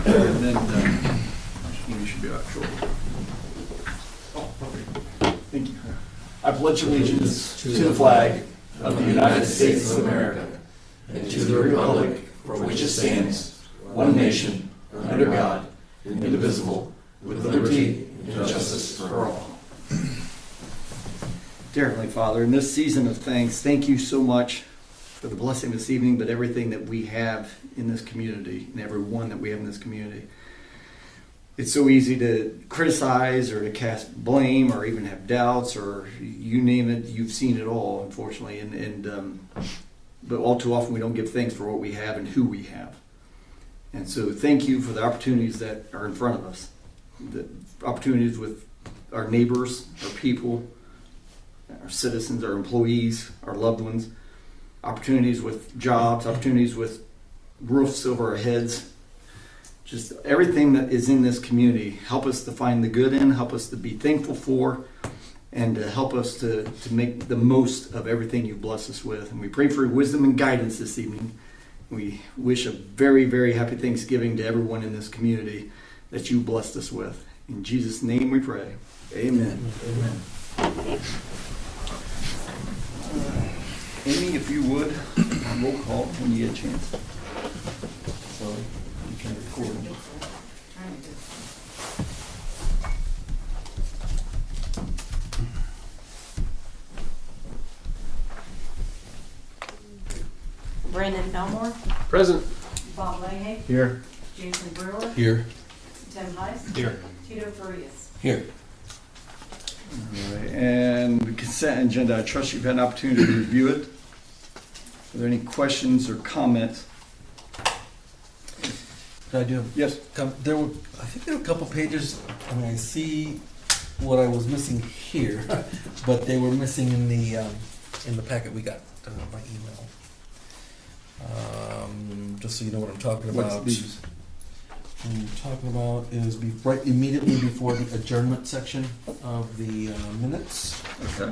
And then you should be out shortly. Oh, perfect. Thank you. I pledge allegiance to the flag of the United States of America and to the republic for which it stands, one nation, under God, indivisible, with liberty and justice for all. Dear Heavenly Father, in this season of thanks, thank you so much for the blessing this evening, but everything that we have in this community and everyone that we have in this community. It's so easy to criticize or to cast blame or even have doubts or you name it. You've seen it all, unfortunately, but all too often we don't give thanks for what we have and who we have. And so thank you for the opportunities that are in front of us, the opportunities with our neighbors, our people, our citizens, our employees, our loved ones, opportunities with jobs, opportunities with roofs over our heads, just everything that is in this community. Help us to find the good in, help us to be thankful for, and to help us to make the most of everything you've blessed us with. And we pray for wisdom and guidance this evening. We wish a very, very happy Thanksgiving to everyone in this community that you blessed us with. In Jesus' name we pray. Amen. Amen. Amy, if you would, roll call when you get a chance. Sorry, you can record. Brandon Elmore. Present. Bob Leahy. Here. Jason Brewer. Here. Tim Heiss. Here. Tito Farias. Here. All right. And the consent agenda, I trust you've had an opportunity to review it. Are there any questions or comments? Could I do? Yes. I think there were a couple pages. I mean, I see what I was missing here, but they were missing in the packet we got by email. Just so you know what I'm talking about. What's these? What I'm talking about is right immediately before the adjournment section of the minutes. Okay.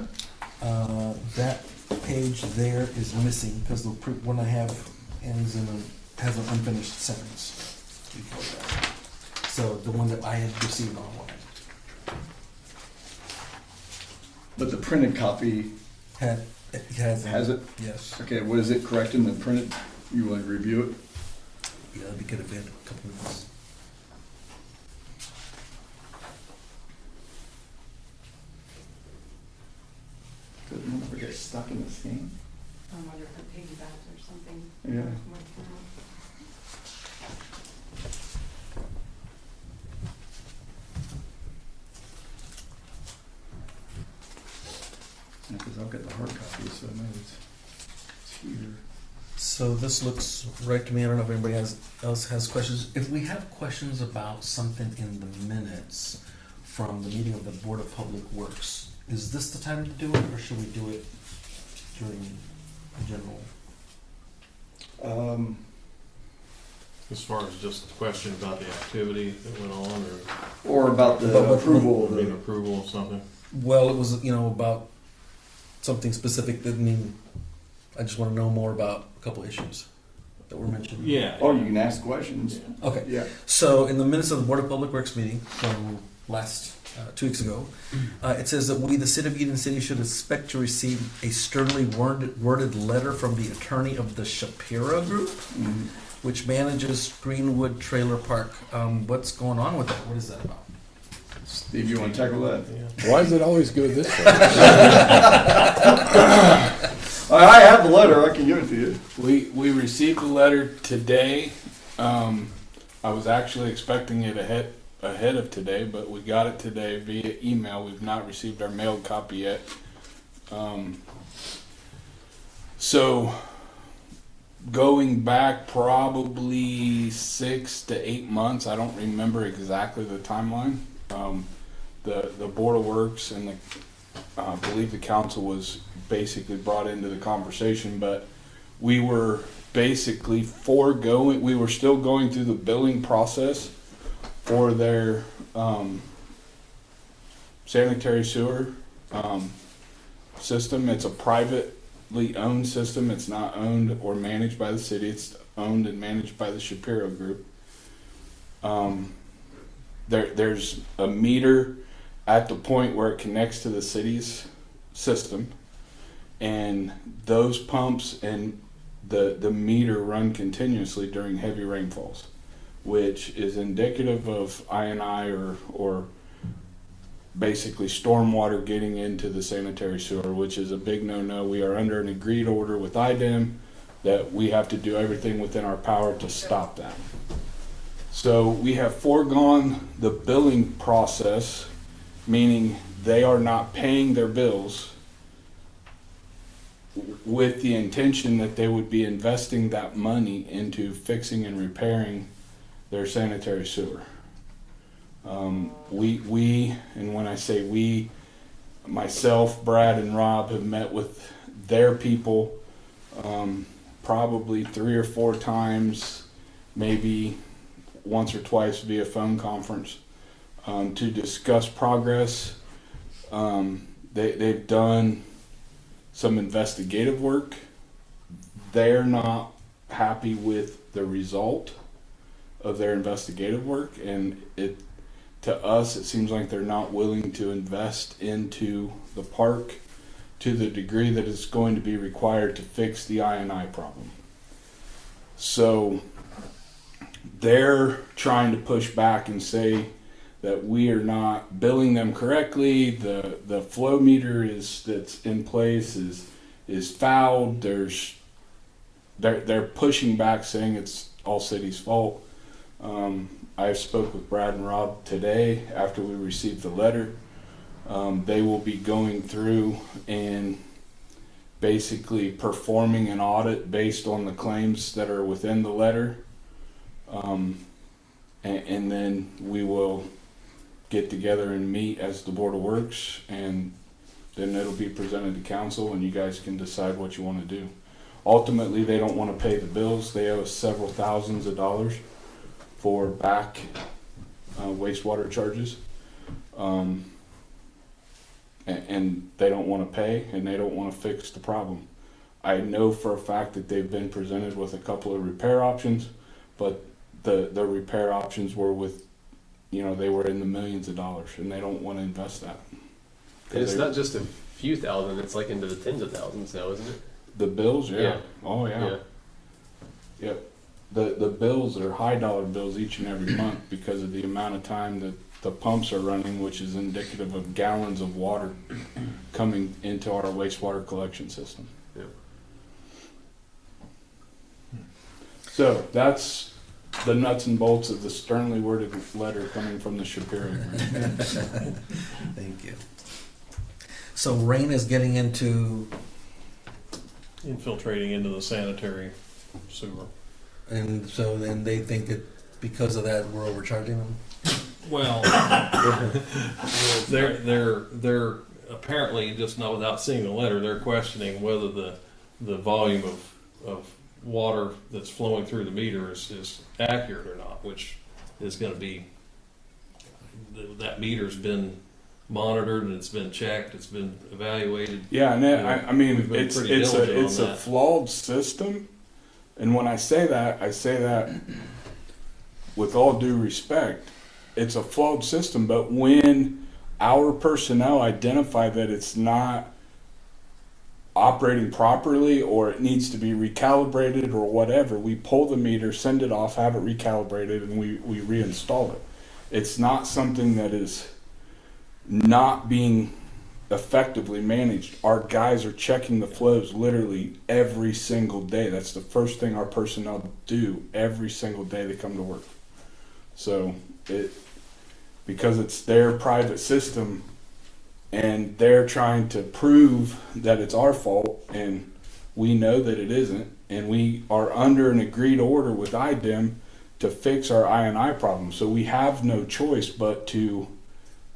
That page there is missing because the one I have ends has an unfinished sentence before that. So the one that I had received online. But the printed copy Has it? Yes. Okay, what is it correct in the printed? You want to review it? Yeah, that'd be good if we had a couple minutes. Good, none of it gets stuck in this game. I wonder if it piggybacks or something. Yeah. Because I'll get the hard copy, so I know it's here. So this looks right to me. I don't know if anybody else has questions. If we have questions about something in the minutes from the meeting of the Board of Public Works, is this the time to do it, or should we do it during the general? As far as just the question about the activity that went on, Or about the approval of or the... being approval of something. Well, it was about something specific. That mean I just want to know more about a couple issues that were mentioned. Yeah. Oh, you can ask questions. Yeah. Okay. Yeah. So in the minutes of the Board of Public Works meeting from last 2 weeks ago, it says that we, the City of Eden City, should expect to receive a sternly worded letter from the attorney of the Shapiro Group, Mm-hmm. which manages Greenwood Trailer Park. What's going on with that? What is that about? Steve, you want to tackle that? Yeah. Why does it always go this way? I have the letter. I can give it to you. We received the letter today. I was actually expecting it ahead of today, but we got it today via email. We've not received our mailed copy yet. So going back probably 6 to 8 months, I don't remember exactly the timeline. The Board of Works and I believe the council was basically brought into the conversation, but we were basically we were still going through the billing process for their sanitary sewer system. It's a privately owned system. It's not owned or managed by the city. It's owned and managed by the Shapiro Group. There's a meter at the point where it connects to the city's system, and those pumps and the meter run continuously during heavy rainfalls, which is indicative of INI or basically stormwater getting into the sanitary sewer, which is a big no-no. We are under an agreed order with IDEM that we have to do everything within our power to stop that. So we have foregone the billing process, meaning they are not paying their bills with the intention that they would be investing that money into fixing and repairing their sanitary sewer. We, and when I say we, myself, Brad, and Rob have met with their people probably 3 or 4 times, maybe once or twice via phone conference to discuss progress. They've done some investigative work. They're not happy with the result of their investigative work, and to us it seems like they're not willing to invest into the park to the degree that it's going to be required to fix the INI problem. So they're trying to push back and say that we are not billing them correctly. The flow meter that's in place is fouled. They're pushing back, saying it's all city's fault. I spoke with Brad and Rob today after we received the letter. They will be going through and basically performing an audit based on the claims that are within the letter. And then we will get together and meet as the Board of Works, and then it'll be presented to council and you guys can decide what you want to do. Ultimately, they don't want to pay the bills. They owe us several thousands of dollars for back wastewater charges. And they don't want to pay, and they don't want to fix the problem. I know for a fact that they've been presented with a couple of repair options, but the repair options were with, they were in the millions of dollars, and they don't want to invest that. And it's not just a few thousand, it's like into the tens of thousands now, isn't it? The bills, yeah. Yeah. Oh, yeah. Yep. The bills are high dollar bills each and every month because of the amount of time that the pumps are running, which is indicative of gallons of water coming into our wastewater collection system. Yeah. So that's the nuts and bolts of the sternly worded letter coming from the Shapiro. Thank you. So rain is getting into, Infiltrating into the sanitary sewer. and so then they think that because of that we're overcharging them. Well, they're apparently, just not without seeing the letter, they're questioning whether the volume of water that's flowing through the meter is accurate or not, which is going to be, that meter's been monitored and it's been checked, it's been evaluated. Yeah, and I mean, we've been it's pretty diligent it's on a that. flawed system, and when I say that with all due respect. It's a flawed system, but when our personnel identify that it's not operating properly or it needs to be recalibrated or whatever, we pull the meter, send it off, have it recalibrated, and we reinstall it. It's not something that is not being effectively managed. Our guys are checking the flows literally every single day. That's the first thing our personnel do every single day they come to work. So because it's their private system and they're trying to prove that it's our fault, and we know that it isn't, and we are under an agreed order with IDEM to fix our INI problem. So we have no choice but to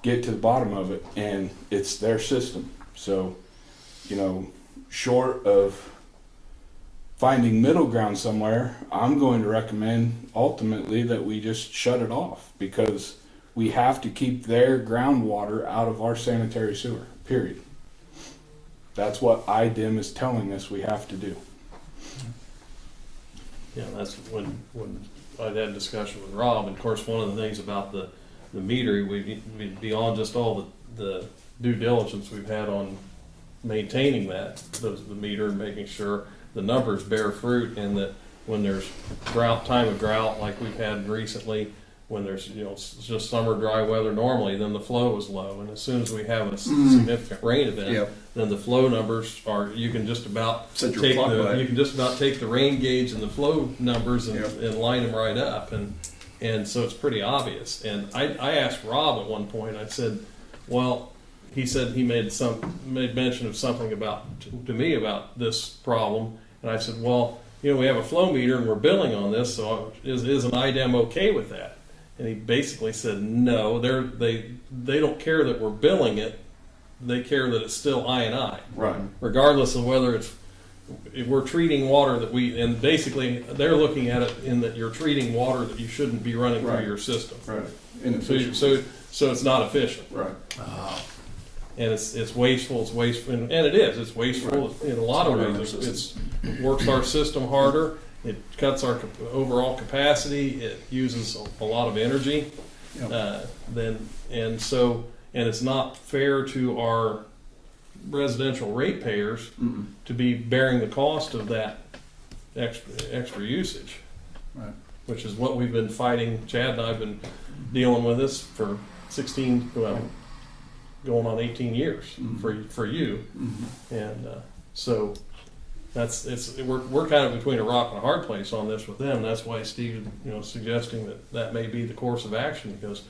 get to the bottom of it, and it's their system. So, short of finding middle ground somewhere, I'm going to recommend ultimately that we just shut it off, because we have to keep their groundwater out of our sanitary sewer, period. That's what IDEM is telling us we have to do. that's when I'd had a discussion with Rob, and of course, one of the things about the meter, we beyond just all the due diligence we've had on maintaining the meter and making sure the numbers bear fruit, and that when there's time of drought like we've had recently, when there's just summer dry weather normally, then the flow is low, and as soon as we have a significant rain event, Yep. then the flow numbers you can just about Set your take clock by. you can just about take the rain gauge and the flow numbers and, Yep. and line them right up, and so it's pretty obvious. And I asked Rob at one point, I said, well, he said he made mention of something to me about this problem, and I said, well, we have a flow meter and we're billing on this, so is an IDEM okay with that? And he basically said, no, they don't care that we're billing it. They care that it's still I&I. Right. Regardless of whether if we're treating water and basically they're looking at it in that you're treating water that you shouldn't be running Right. through your system. Right. So it's not efficient. Right. And it's wasteful, and it is. It's wasteful in a lot of ways. It works our system harder. It cuts our overall capacity. It uses a lot of energy. Yep. And it's not fair to our residential ratepayers to be bearing the cost of that extra usage. Right. Which is what we've been fighting. Chad and I have been dealing with this for 16, going on 18 years for you, and so we're kind of between a rock and a hard place on this with them. That's why Steve, suggesting that may be the course of action, because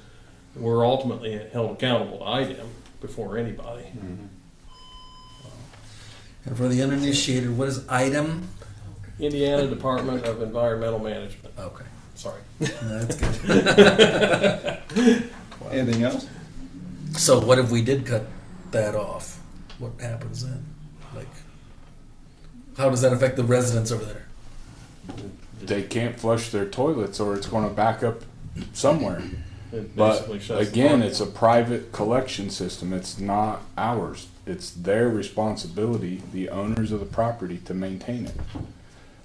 we're ultimately held accountable to IDEM before anybody. And for the uninitiated, what is IDEM? Indiana Department of Environmental Management. Okay. Sorry. No, that's good. Anything else? So what if we did cut that off? What happens then? Like, how does that affect the residents over there? They can't flush their toilets, or it's going to back up somewhere. It But basically shuts the again, park it's a down. private collection system. It's not ours. It's their responsibility, the owners of the property, to maintain it.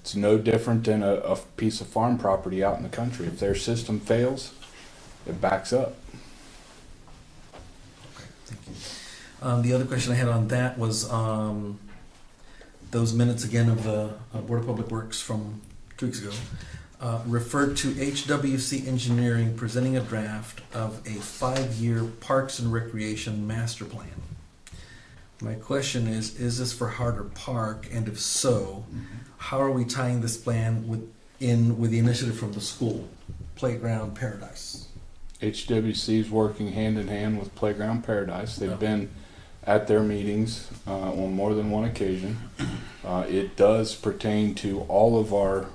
It's no different than a piece of farm property out in the country. If their system fails, it backs up. Thank you. The other question I had on that was those minutes again of the Board of Public Works from 2 weeks ago referred to HWC Engineering presenting a draft of a 5-year Parks and Recreation Master Plan. My question is this for Harder Park? And if so, how are we tying this plan with the initiative from the school, Playground Paradise? HWC is working hand in hand with Playground Paradise. They've been at their meetings on more than one occasion. It does pertain to all of our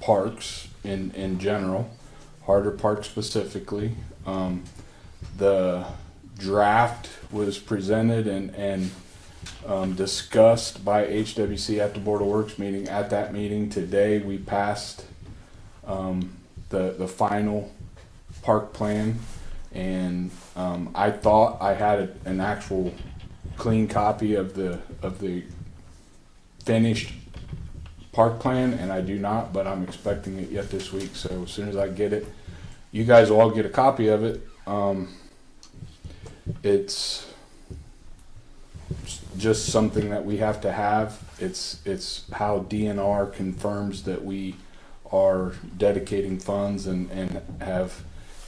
parks in general, Harder Park specifically. The draft was presented and discussed by HWC at the Board of Works meeting. At that meeting today, we passed the final park plan, and I thought I had an actual clean copy of the finished park plan, and I do not, but I'm expecting it yet this week. So as soon as I get it, you guys will all get a copy of it. It's just something that we have to have. It's how DNR confirms that we are dedicating funds and have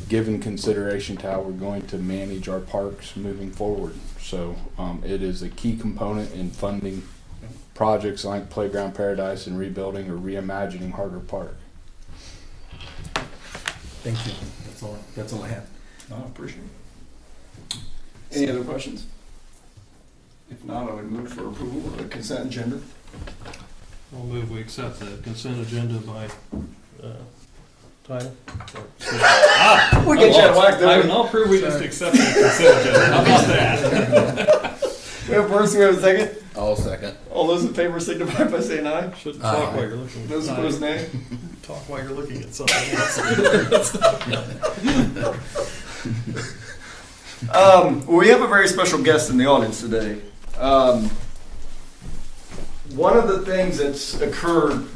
given consideration to how we're going to manage our parks moving forward. So it is a key component in funding projects like Playground Paradise and rebuilding or reimagining Harder Park. Thank you. That's all I have. I appreciate it. Any other questions? If not, I would move for approval of the consent agenda. I'll move we accept the consent agenda by title. We get you out of whack, don't we? I'll prove we just accept the consent agenda. How about that? We have a first, we have a second. I'll second. All those in favor signify by saying aye. Shouldn't talk while you're looking. Those opposed, nay. Talk while you're looking at something else. We have a very special guest in the audience today. One of the things that's occurred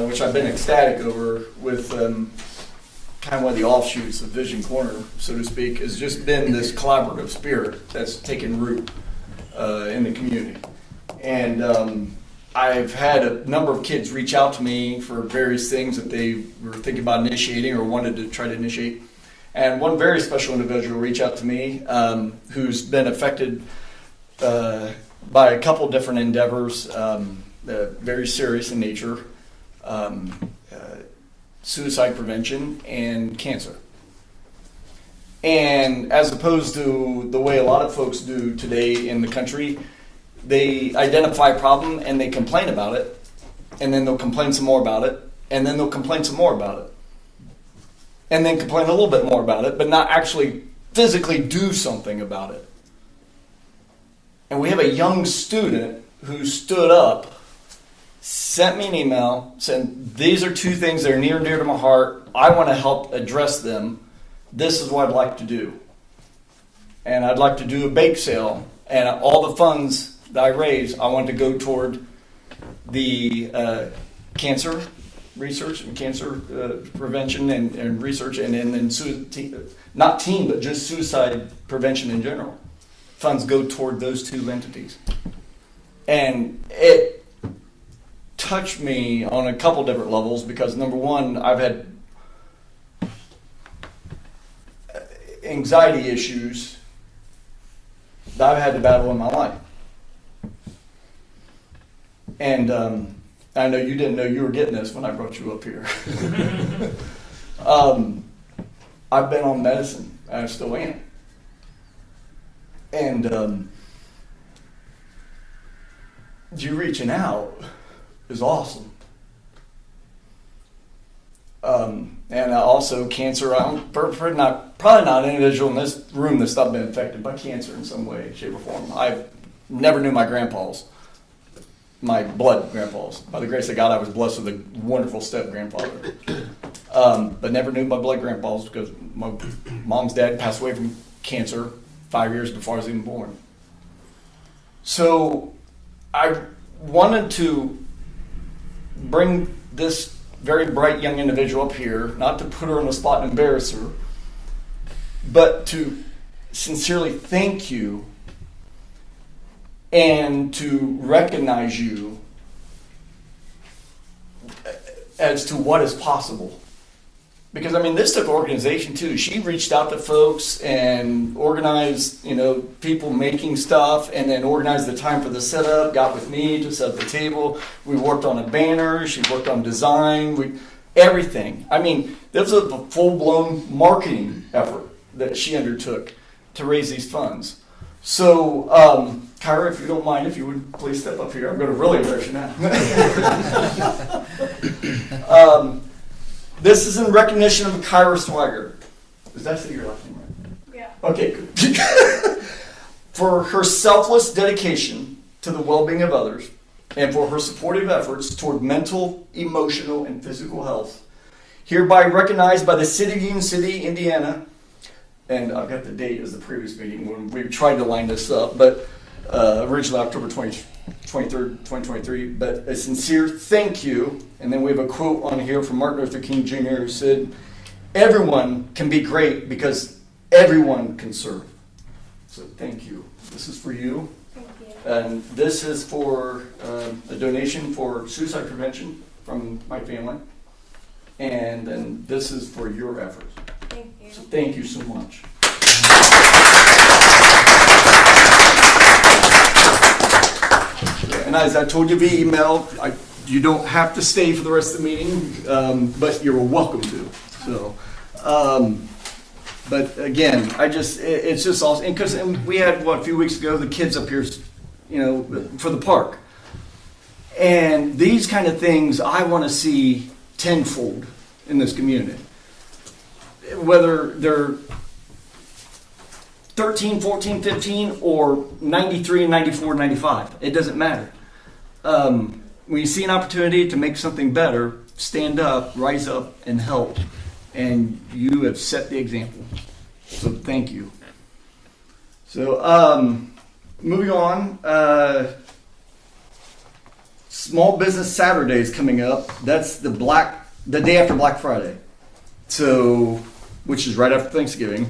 which I've been ecstatic over with kind of one of the offshoots of Vision Corner, so to speak, has just been this collaborative spirit that's taken root in the community. And I've had a number of kids reach out to me for various things that they were thinking about initiating or wanted to try to initiate. And one very special individual reached out to me who's been affected by a couple different endeavors, very serious in nature, suicide prevention and cancer. And as opposed to the way a lot of folks do today in the country, they identify a problem and they complain about it, and then they'll complain some more about it, and then they'll complain some more about it, and then complain a little bit more about it, but not actually physically do something about it. And we have a young student who stood up, sent me an email, saying, these are two things that are near and dear to my heart. I want to help address them. This is what I'd like to do. And I'd like to do a bake sale, and all the funds that I raise, I want to go toward the cancer research and cancer prevention and research, and then not teen, but just suicide prevention in general. Funds go toward those two entities. And it touched me on a couple different levels because, number one, I've had anxiety issues that I've had to battle in my life. And I know you didn't know you were getting this when I brought you up here. I've been on medicine, and I still am. And you reaching out is awesome. And also cancer, I'm probably not an individual in this room that's not been affected by cancer in some way, shape, or form. I never knew my grandpas. My blood grandpas. By the grace of God, I was blessed with a wonderful step-grandfather. But never knew my blood grandpas because my mom's dad passed away from cancer 5 years before I was even born. So I wanted to bring this very bright young individual up here, not to put her on the spot and embarrass her, but to sincerely thank you and to recognize you as to what is possible. Because, I mean, this took organization, too. She reached out to folks and organized, people making stuff, and then organized the time for the setup, got with me to set up the table. We worked on a banner. She worked on design. Everything. I mean, this was a full-blown marketing effort that she undertook to raise these funds. So, Kyra, if you don't mind, if you would please step up here. I'm going to really embarrass you now. This is in recognition of K.I.S. Swagger. Is that your last name, right? Yeah. Okay, good. For her selfless dedication to the well-being of others and for her supportive efforts toward mental, emotional, and physical health, hereby recognized by the City of Union City, Indiana, and I've got the date as the previous meeting when we tried to line this up, but originally October 23rd, 2023, but a sincere thank you. And then we have a quote on here from Martin Luther King Jr. who said, everyone can be great because everyone can serve. So thank you. This is for you. Thank you. And this is for a donation for suicide prevention from my family. And then this is for your efforts. Thank you. So thank you so much. And as I told you via email, you don't have to stay for the rest of the meeting, but you're welcome to. So, but again, it's just awesome. Because we had, a few weeks ago, the kids up here, for the park. And these kind of things I want to see tenfold in this community. Whether they're 13, 14, 15, or 93, 94, 95. It doesn't matter. When you see an opportunity to make something better, stand up, rise up, and help. And you have set the example. So thank you. So moving on. Small Business Saturday is coming up. That's the day after Black Friday. So, which is right after Thanksgiving,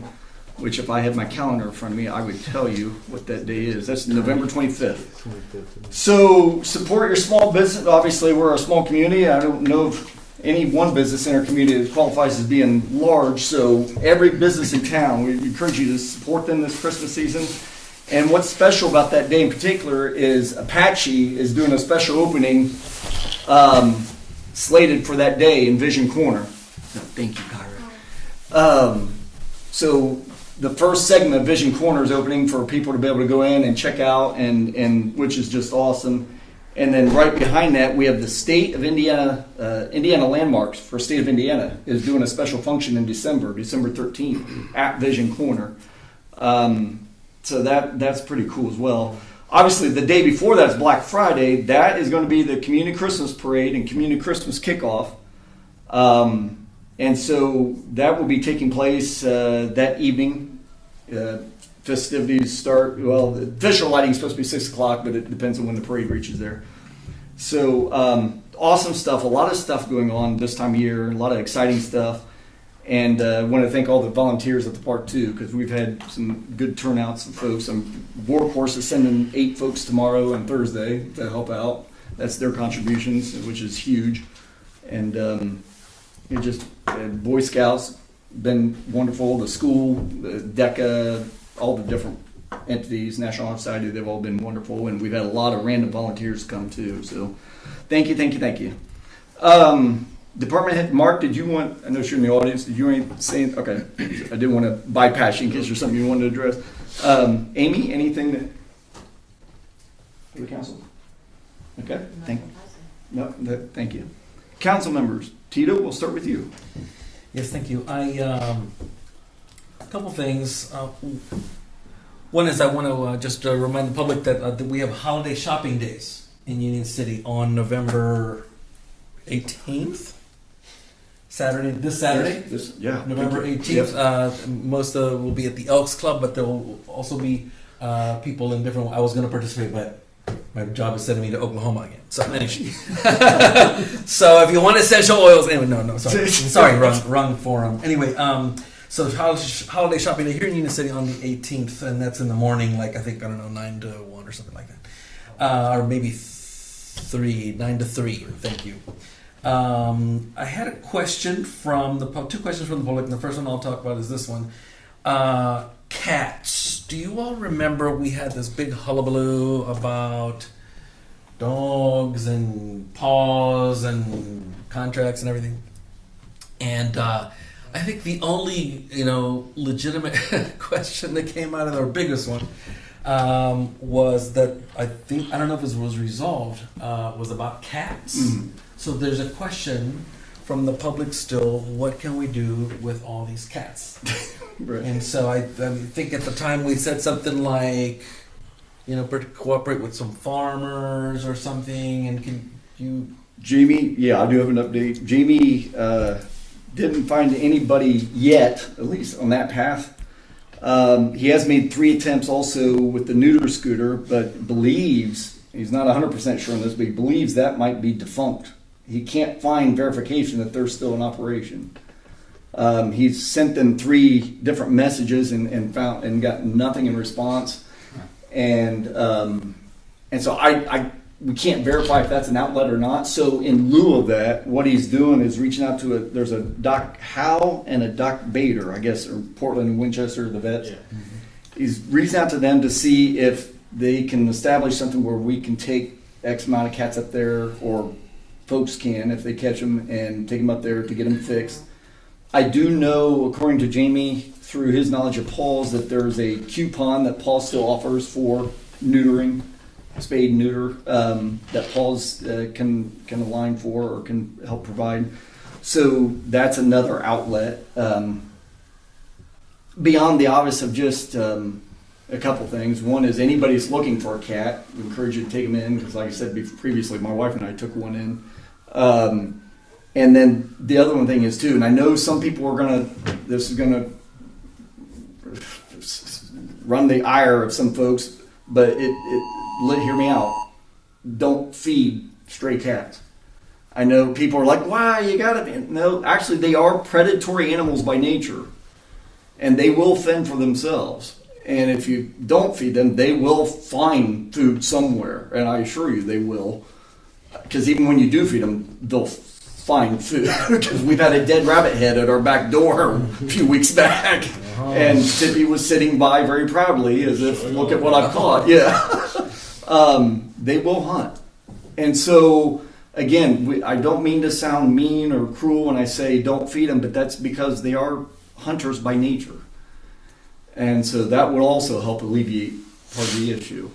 which if I had my calendar in front of me, I would tell you what that day is. That's November 25th. So support your small business. Obviously, we're a small community. I don't know of any one business in our community that qualifies as being large. So every business in town, we encourage you to support them this Christmas season. And what's special about that day in particular is Apache is doing a special opening slated for that day in Vision Corner. Thank you, Kyra. So the first segment of Vision Corner is opening for people to be able to go in and check out, and which is just awesome. And then right behind that, we have the State of Indiana, Indiana Landmarks for State of Indiana is doing a special function in December 13th at Vision Corner. So that's pretty cool as well. Obviously, the day before that's Black Friday. That is going to be the Community Christmas Parade and Community Christmas Kickoff. And so that will be taking place that evening. Festivities start, well, the official lighting is supposed to be 6 o'clock, but it depends on when the parade reaches there. So awesome stuff, a lot of stuff going on this time of year, a lot of exciting stuff. And I want to thank all the volunteers at the park too, because we've had some good turnouts of folks. Workhorse is sending 8 folks tomorrow and Thursday to help out. That's their contributions, which is huge. And it just Boy Scouts been wonderful. The school, the DECA, all the different entities, National Honor Society, they've all been wonderful, and we've had a lot of random volunteers come too. So, thank you. Department head Mark, did you want? I know you're in the audience. Did you want to say? Okay, I didn't want to bypass you in case there's something you wanted to address. Amy, anything that for the council? Okay, thank you. Council members, Tito, we'll start with you. Yes, thank you. A couple things. One is I want to just remind the public that we have holiday shopping days in Union City on November 18th. This Saturday, November 18th. Yep. Most will be at the Elks Club, but there will also be people in different. I was going to participate, but my job is sending me to Oklahoma again. So anyway, so if you want essential oils, anyway, sorry, wrong forum. Anyway, so holiday shopping day here in Union City on the 18th, and that's in the morning, like I think 9 to 1 or something like that, or maybe 9 to 3. Thank you. I had a question from two questions from the public, and the first one I'll talk about is this one. Cats. Do you all remember we had this big hullabaloo about dogs and paws and contracts and everything? And I think the only legitimate question that came out of our biggest one was that I don't know if it was resolved, was about cats. Mm-hmm. So there's a question from the public still, what can we do with all these cats? Right. And so I think at the time we said something like, cooperate with some farmers or something, and can you... Jamie, yeah, I do have an update. Jamie didn't find anybody yet, at least on that path. He has made 3 attempts also with the neuter scooter, but believes, he's not 100% sure on this, but he believes that might be defunct. He can't find verification that they're still in operation. He's sent them 3 different messages and got nothing in response. And so we can't verify if that's an outlet or not. So in lieu of that, what he's doing is reaching out to there's a Doc Howe and a Doc Bader, I guess, or Portland and Winchester, the vets. Yeah. Mm-hmm. He's reaching out to them to see if they can establish something where we can take X amount of cats up there, or folks can, if they catch them, and take them up there to get them fixed. I do know, according to Jamie, through his knowledge of Paul's, that there's a coupon that Paul still offers for neutering, spade and neuter, that Paul's can align for or can help provide. So that's another outlet. Beyond the obvious of just a couple things. One is anybody's looking for a cat, we encourage you to take them in, because like I said previously, my wife and I took one in. And then the other one thing is too, and I know some people are this is gonna run the ire of some folks, but hear me out. Don't feed stray cats. I know people are like, why you gotta be. No, actually, they are predatory animals by nature, and they will fend for themselves. And if you don't feed them, they will find food somewhere, and I assure you they will. Because even when you do feed them, they'll find food. Because we've had a dead rabbit head at our back door a few weeks back, and Tippy was sitting by very proudly as if, look at what I've caught. Yeah. They will hunt. And so, again, I don't mean to sound mean or cruel when I say don't feed them, but that's because they are hunters by nature. And so that would also help alleviate part of the issue.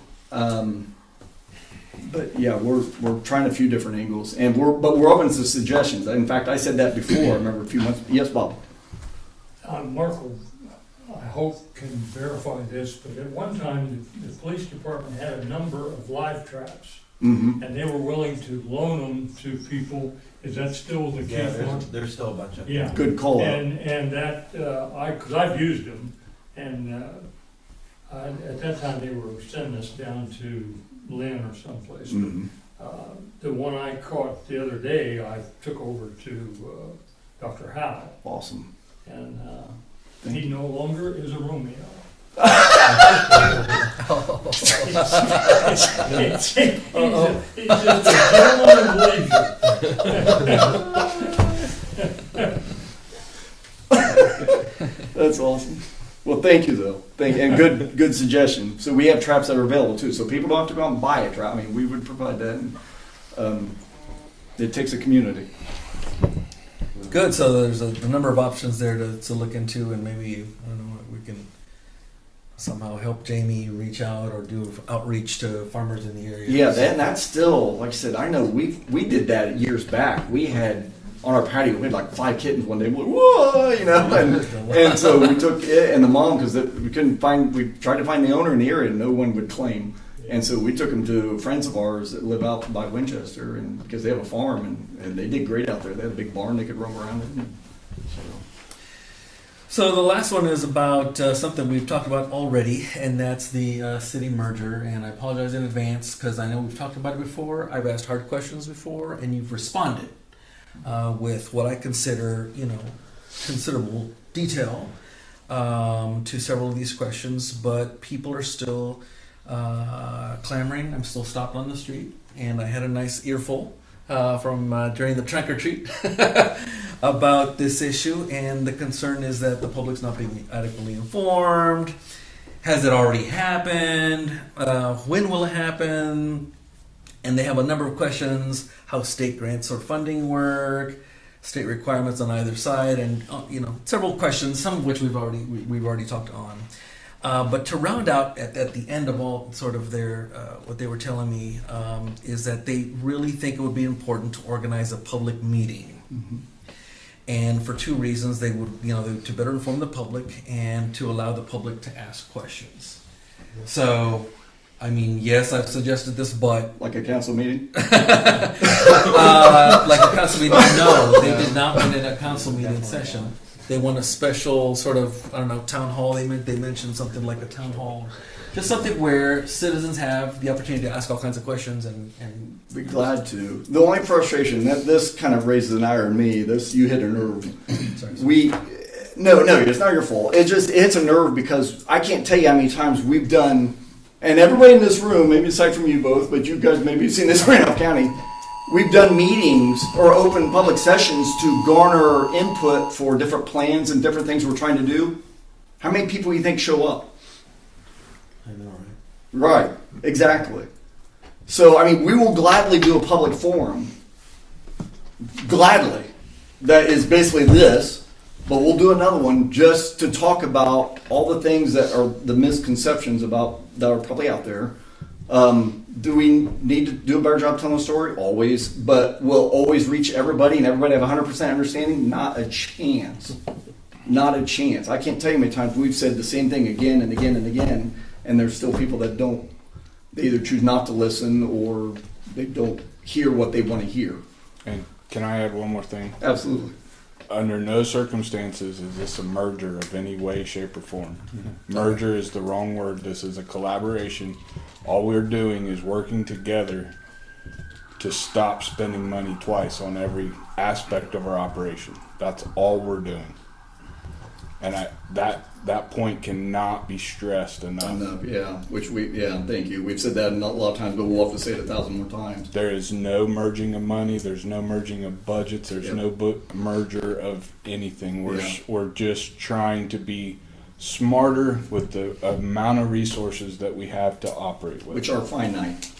But yeah, we're trying a few different angles, and we're open to suggestions. In fact, I said that before. I remember a few months. Yes, Bob. Marco, I hope can verify this, but at one time the police department had a number of live traps, Mm-hmm. and they were willing to loan them to people. Is that still the Yeah, case? Mark? there's still a bunch of them. Yeah. Good call out. And that because I've used them, and at that time they were sending us down to Lynn or someplace. Mm-hmm. The one I caught the other day, I took over to Dr. Howe, Awesome. and he no longer is a Romeo. He's just a gentleman of leisure. That's awesome. Well, thank you though. And good suggestion. So we have traps that are available too. So people don't have to go out and buy a trap. I mean, we would provide that. And, it takes a community. Good. So there's a number of options there to look into, and maybe I don't know, we can somehow help Jamie reach out or do outreach to farmers in the area. Yeah, that's still, like I said, I know we did that years back. We had on our patio, we had like 5 kittens one day. We're like, whoa, you know, and so we took it and the mom, because we couldn't find. We tried to find the owner in the area, and no one would claim. And so we took them to friends of ours that live out by Winchester, and because they have a farm, and they did great out there. They had a big barn they could roam around in. So the last one is about something we've talked about already, and that's the city merger. And I apologize in advance because I know we've talked about it before. I've asked hard questions before, and you've responded with what I consider, considerable detail to several of these questions. But people are still clamoring. I'm still stopped on the street, and I had a nice earful from during the trunk or treat about this issue, and the concern is that the public's not being adequately informed. Has it already happened? When will it happen? And they have a number of questions: how state grants or funding work, state requirements on either side, and several questions, some of which we've already talked on. But to round out at the end of all sort of their what they were telling me is that they really think it would be important to organize a public meeting. Mm-hmm. And for 2 reasons: they would, to better inform the public and to allow the public to ask questions. So, I mean, yes, I've suggested this, but Like a council meeting. like a council meeting, no, they did not want it at a council meeting session. They want a special sort of, town hall. They mentioned something like a town hall. Just something where citizens have the opportunity to ask all kinds of questions and Be glad to. The only frustration that this kind of raises an ire in me. You hit a nerve. sorry. No, it's not your fault. It hits a nerve because I can't tell you how many times we've done, and everybody in this room, maybe aside from you both, but you guys maybe have seen this in Randolph County. We've done meetings or open public sessions to garner input for different plans and different things we're trying to do. How many people do you think show up? I know, right? Right, exactly. So, I mean, we will gladly do a public forum. Gladly. That is basically this, but we'll do another one just to talk about all the things that are the misconceptions about that are probably out there. Do we need to do a better job telling the story? Always. But will always reach everybody and everybody have 100% understanding? Not a chance. Not a chance. I can't tell you how many times we've said the same thing again and again and again, and there's still people that don't. They either choose not to listen or they don't hear what they want to hear. And can I add one more thing? Absolutely. Under no circumstances is this a merger of any way, shape, or form. Merger is the wrong word. This is a collaboration. All we're doing is working together to stop spending money twice on every aspect of our operation. That's all we're doing. And that point cannot be stressed enough. Yeah, thank you. We've said that a lot of times, but we'll have to say it 1,000 more times. There is no merging of money. There's no merging of budgets. There's no merger of anything. We're just trying to be smarter with the amount of resources that we have to operate with. Which are finite.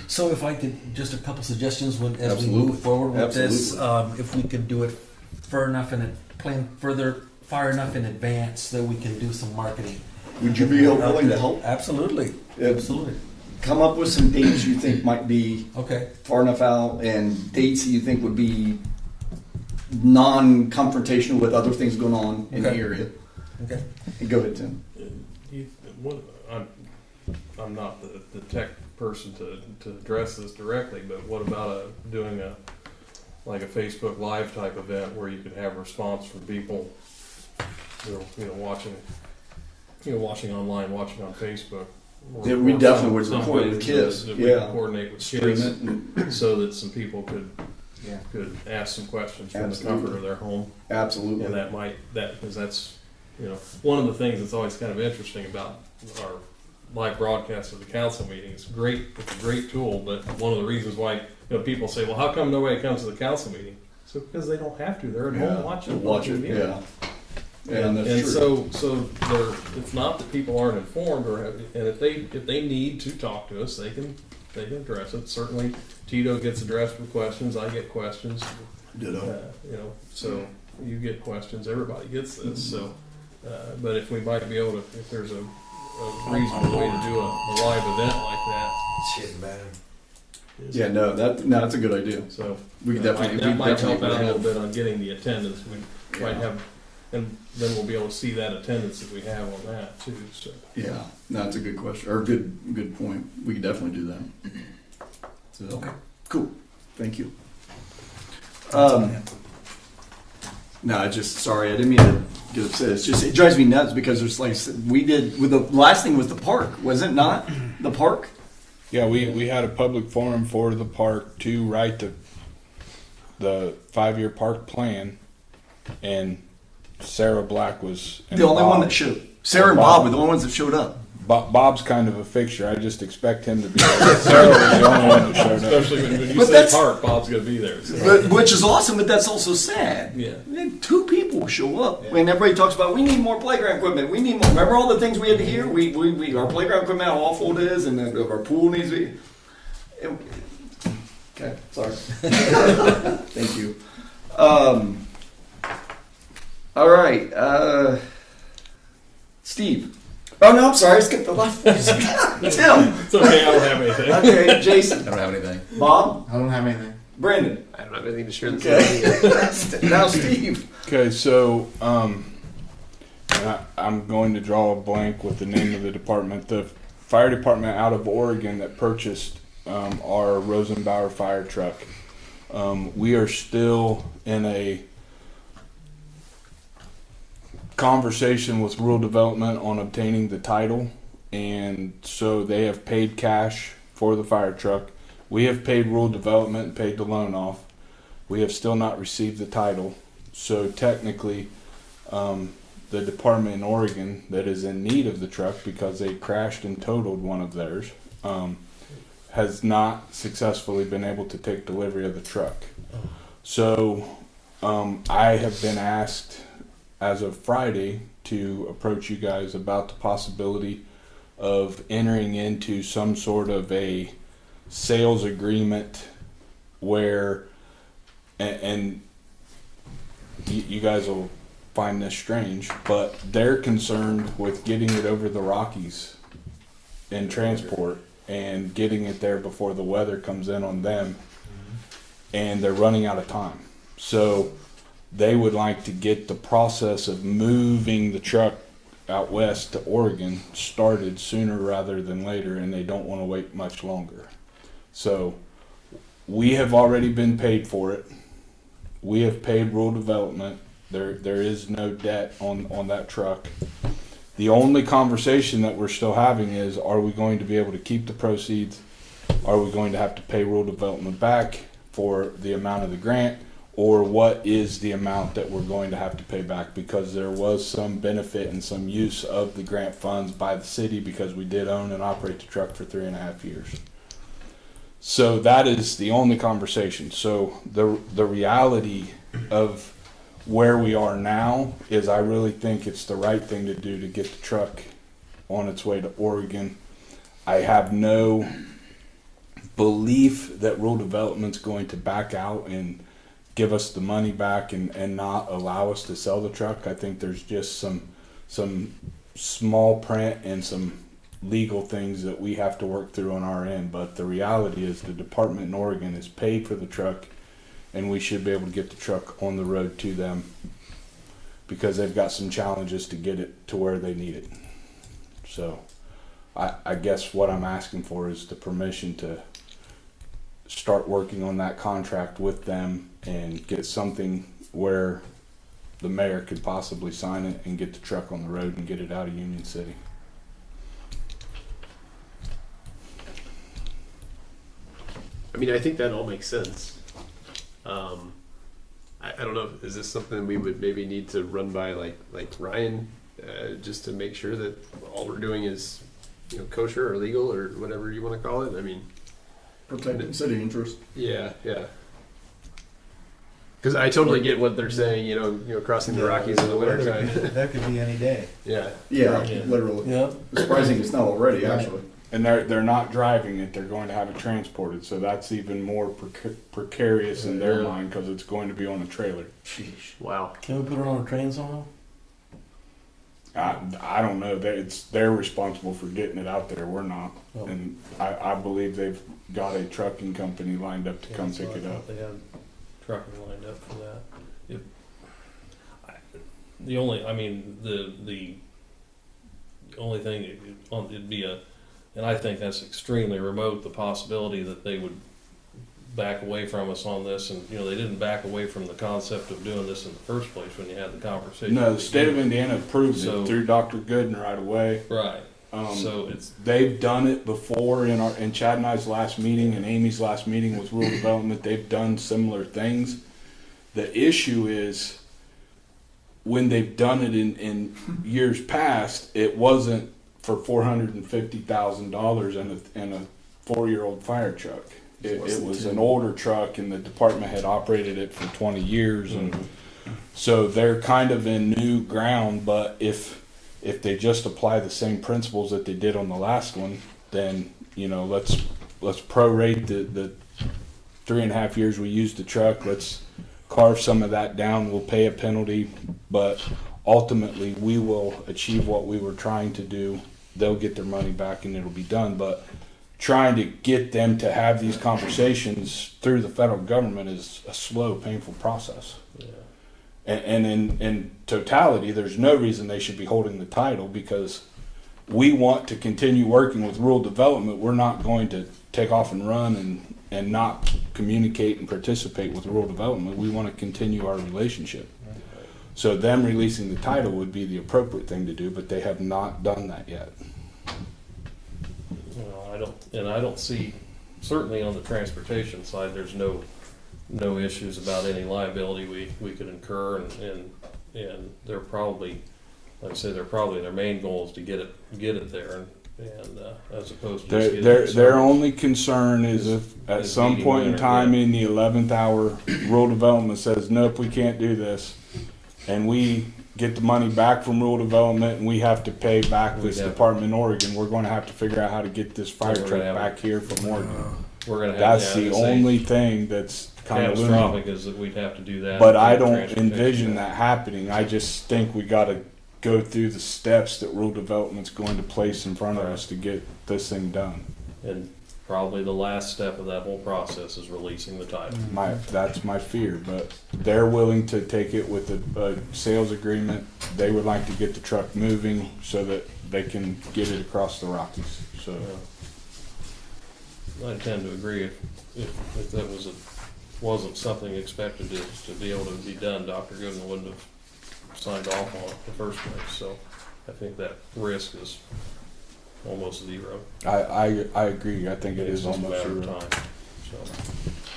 So if I could, just a couple suggestions as we Absolutely. move forward with this. Absolutely. If we could do it far enough far enough in advance that we can do some marketing. Would you be willing to help? Absolutely. Absolutely. Come up with some dates you think might be Okay. far enough out, and dates that you think would be non-confrontational with other things going on in the Okay. area. Okay. And go ahead, Tim. I'm not the tech person to address this directly, but what about doing a Facebook Live type event where you could have response from people who are watching online, watching on Facebook. Yeah, we definitely would some record ways with K.I.S. that we could coordinate with Stream K.I.S. it and- so that some people could Yeah. ask some questions from Absolutely. the comfort of their home. Absolutely. And because that's one of the things that's always kind of interesting about our live broadcast of the council meeting. It's a great tool, but one of the reasons why people say, well, how come nobody comes to the council meeting? So because they don't have to. They're at home watching. Watch it. meeting. Yeah. Yeah, and that's and true. so it's not that people aren't informed, and if they need to talk to us, they can address it. Certainly, Tito gets addressed with questions. I get questions. Ditto. So you get questions. Everybody gets this. So, but if we might be able to, if there's a reasonable way to do a live event like that. Shit, man. Yeah, that's a good idea. So We definitely that might help would out a little have- bit on getting the attendance. We might Yeah. have, and then we'll be able to see that attendance that we have on that too. So. Yeah, no, that's a good question, or good point. We could definitely do that. So, Okay. Cool. Thank you. That's all I have. No, I didn't mean to get upset. It drives me nuts because there's like we did with the last thing was the park, was it not? The park. Yeah, we had a public forum for the park to write the 5-year park plan, and Sarah Black was and The only one Bob- that showed. Sarah and Bob were the only ones that showed up. Bob's kind of a fixture. I just expect him to be there. Sarah was the only one that showed up. Especially when you But say that's- park, Bob's going to be there. So. But, which is awesome, but that's also sad. Yeah. And 2 people show up. And everybody talks about we need more playground equipment. We need more. Remember all the things we had to hear? We our playground equipment, how awful it is, and then our pool needs to be. Okay, sorry. Thank you. All right, Steve. Oh no, I'm sorry. I skipped the last. Tim. It's okay, I don't have anything. Okay, Jason. I don't have anything. Bob. I don't have anything. Brandon. I don't have anything to share this evening. Okay. Now Steve. Okay, so I'm going to draw a blank with the name of the department. The fire department out of Oregon that purchased our Rosenbauer fire truck. We are still in a conversation with rural development on obtaining the title, and so they have paid cash for the fire truck. We have paid rural development and paid the loan off. We have still not received the title, so technically the department in Oregon that is in need of the truck because they crashed and totaled one of theirs has not successfully been able to take delivery of the truck. So I have been asked as of Friday to approach you guys about the possibility of entering into some sort of a sales agreement where, and you guys will find this strange, but they're concerned with getting it over the Rockies in transport and getting it there before the weather comes in on them, and they're running out of time. So they would like to get the process of moving the truck out west to Oregon started sooner rather than later, and they don't want to wait much longer. So we have already been paid for it. We have paid rural development. There is no debt on that truck. The only conversation that we're still having is, are we going to be able to keep the proceeds are we going to have to pay rural development back for the amount of the grant, or what is the amount that we're going to have to pay back? Because there was some benefit and some use of the grant funds by the city because we did own and operate the truck for 3.5 years. So that is the only conversation. So the reality of where we are now is I really think it's the right thing to do to get the truck on its way to Oregon. I have no belief that rural development's going to back out and give us the money back and not allow us to sell the truck. I think there's just some small print and some legal things that we have to work through on our end. But the reality is the department in Oregon is paid for the truck, and we should be able to get the truck on the road to them because they've got some challenges to get it to where they need it. So I guess what I'm asking for is the permission to start working on that contract with them and get something where the mayor could possibly sign it and get the truck on the road and get it out of Union City. I mean, I think that all makes sense. I don't know. Is this something we would maybe need to run by like Ryan, just to make sure that all we're doing is, you know, kosher or legal or whatever you want to call it? I mean, Protecting city interest. yeah. Because I totally get what they're saying. You know, crossing the Rockies in the wintertime. That could be any day. Yeah. Yeah, Yeah. literally. Yep. Surprising it's not already, actually. And they're not driving it; they're going to have it transported. So that's even more precarious in their Yeah. mind because it's going to be on a trailer. Sheesh. Wow. Can we put it on a train somehow? I don't know. They're responsible for getting it out there. We're not, Oh. and I believe they've got a trucking company lined up to come Yeah, so pick I it thought up. They had trucking lined up for that. The only thing it'd be and I think that's extremely remote, the possibility that they would back away from us on this, and you know they didn't back away from the concept of doing this in the first place when you had the conversation. No, the state of Indiana approved So- it through Dr. Gooden right away. Right. Um, So it's They've done it before in Chad and I's last meeting and Amy's last meeting with rural development. They've done similar things. The issue is when they've done it in years past, it wasn't for $450,000 and a 4-year-old fire truck. It was an older truck, and the department had operated it for 20 years, and so they're kind of in new ground. But if they just apply the same principles that they did on the last one, then you know let's prorate the 3.5 years we used the truck. Let's carve some of that down. We'll pay a penalty, but ultimately we will achieve what we were trying to do. They'll get their money back and it'll be done. But trying to get them to have these conversations through the federal government is a slow, painful process. yeah. And in totality, there's no reason they should be holding the title because we want to continue working with rural development. We're not going to take off and run and not communicate and participate with rural development. We want to continue our relationship. So them releasing the title would be the appropriate thing to do, but they have not done that yet. You know, I don't see, certainly on the transportation side, there's no issues about any liability we could incur, and they're probably, like I say, their main goal is to get it there, and as opposed to just getting it Their serviced. only concern is if at Is some meeting point in winter, time yeah. in the 11th hour, rural development says, nope, we can't do this. And we get the money back from rural development and we have to pay back this We'd have- department in Oregon. We're going to have to figure out how to get this fire We're gonna truck have- back here from Oregon. We're gonna have, That's yeah, the I'd say only thing that's kind of looming. catastrophic is that we'd have to do that. But with I the don't transportation. envision that happening. I just think we got to go through the steps that rural development's going to place in front of us to get this thing done. And probably the last step of that whole process is releasing the title. That's my fear, but they're willing to take it with a sales agreement. They would like to get the truck moving so that they can get it across the Rockies. So I tend to agree. If that wasn't something expected to be able to be done, Dr. Gooden wouldn't have signed off on it in the first place. So I think that risk is almost zero. I agree. I think it It's is just a almost matter of zero. time. So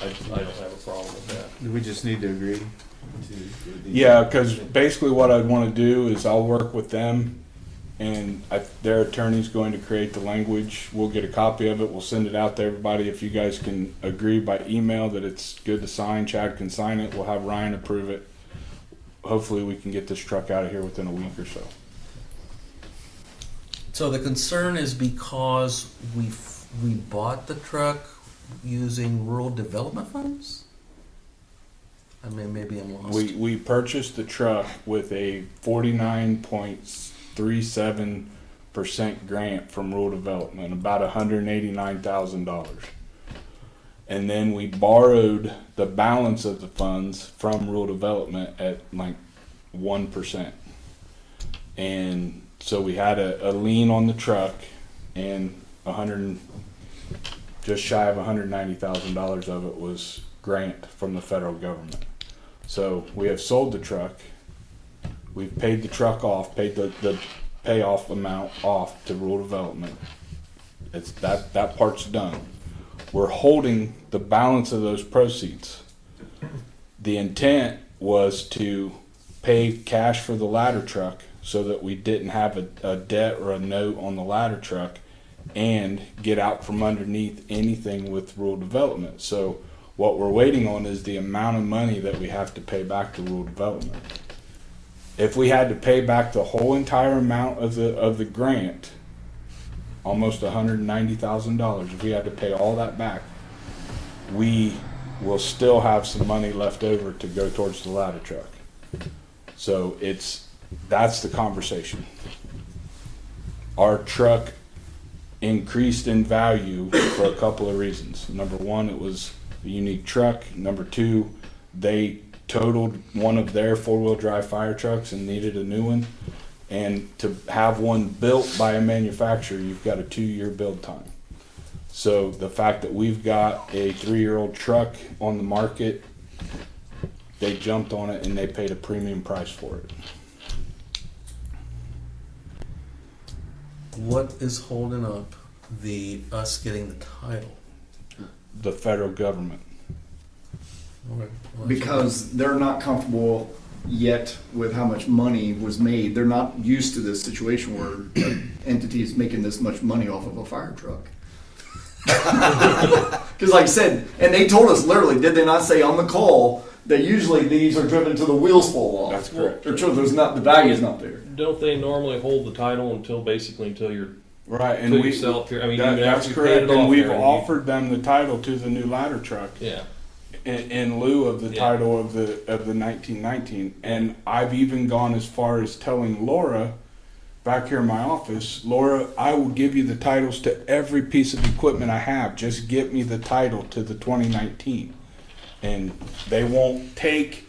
I don't have a problem with that. Do we just need to agree? Yeah, because basically what I'd want to do is I'll work with them, and their attorney's going to create the language. We'll get a copy of it. We'll send it out to everybody. If you guys can agree by email that it's good to sign, Chad can sign it. We'll have Ryan approve it. Hopefully we can get this truck out of here within a week or so. So the concern is because we bought the truck using rural development funds? I mean, maybe I'm lost. We purchased the truck with a 49.37% grant from rural development, about $189,000. And then we borrowed the balance of the funds from rural development at like 1%. And so we had a lien on the truck, and just shy of $190,000 of it was grant from the federal government. So we have sold the truck. We've paid the truck off, paid the payoff amount off to rural development. It's that part's done. We're holding the balance of those proceeds. The intent was to pay cash for the ladder truck so that we didn't have a debt or a note on the ladder truck, and get out from underneath anything with rural development. So what we're waiting on is the amount of money that we have to pay back to rural development. If we had to pay back the whole entire amount of the grant, almost $190,000, if we had to pay all that back, we will still have some money left over to go towards the ladder truck. So that's the conversation. Our truck increased in value for a couple of reasons. Number one, it was a unique truck. Number two, they totaled one of their four-wheel drive fire trucks and needed a new one. And to have one built by a manufacturer, you've got a 2-year build time. So the fact that we've got a 3-year-old truck on the market, they jumped on it and they paid a premium price for it. What is holding up us getting the title? The federal government. Okay, well, Because they're not comfortable yet with how much money was made. They're not used to this situation where an entity is making this much money off of a fire truck. Because like I said, and they told us literally, did they not say on the call that usually these are driven till the wheels fall off? That's correct. Or till there's not, the value's not there. Don't they normally hold the title until you're Right, and until we you sell it? I mean, that's even after you paid correct. it And off we've there, offered them the title to the new ladder truck yeah. in lieu of the Yeah. title of the 1919. And I've even gone as far as telling Laura back here in my office, Laura, I will give you the titles to every piece of equipment I have. Just get me the title to the 2019. And they won't take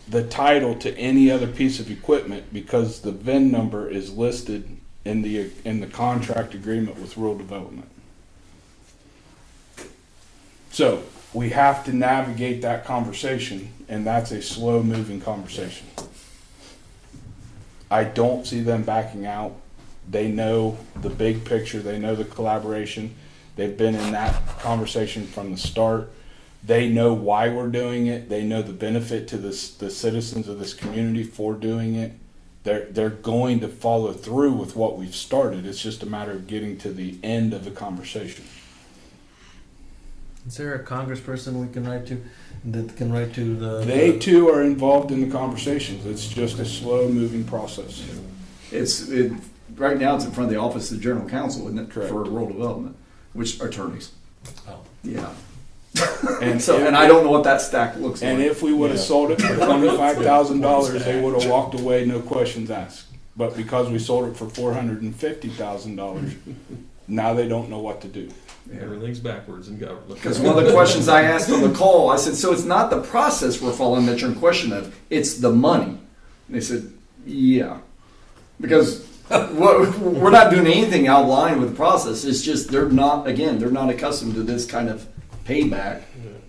the title to any other piece of equipment because the VIN number is listed in the contract agreement with rural development. So we have to navigate that conversation, and that's a slow moving conversation. I don't see them backing out. They know the big picture. They know the collaboration. They've been in that conversation from the start. They know why we're doing it. They know the benefit to the citizens of this community for doing it. They're going to follow through with what we've started. It's just a matter of getting to the end of the conversation. is there a congressperson we can write to that can write to the? They too are involved in the conversations. It's just a slow moving process. Right now it's in front of the office of the general counsel, isn't it? Correct. For rural development, which attorneys. Oh. Yeah. And And I don't know what that stack looks like. And if we would have sold it for $25,000, they would have walked away, no questions asked. But because we sold it for $450,000, now they don't know what to do. Everything's backwards in government. Because one of the questions I asked on the call, I said, so it's not the process we're following that you're in question of, it's the money. And they said, yeah. Because we're not doing anything out of line with the process. It's just they're not accustomed to this kind of payback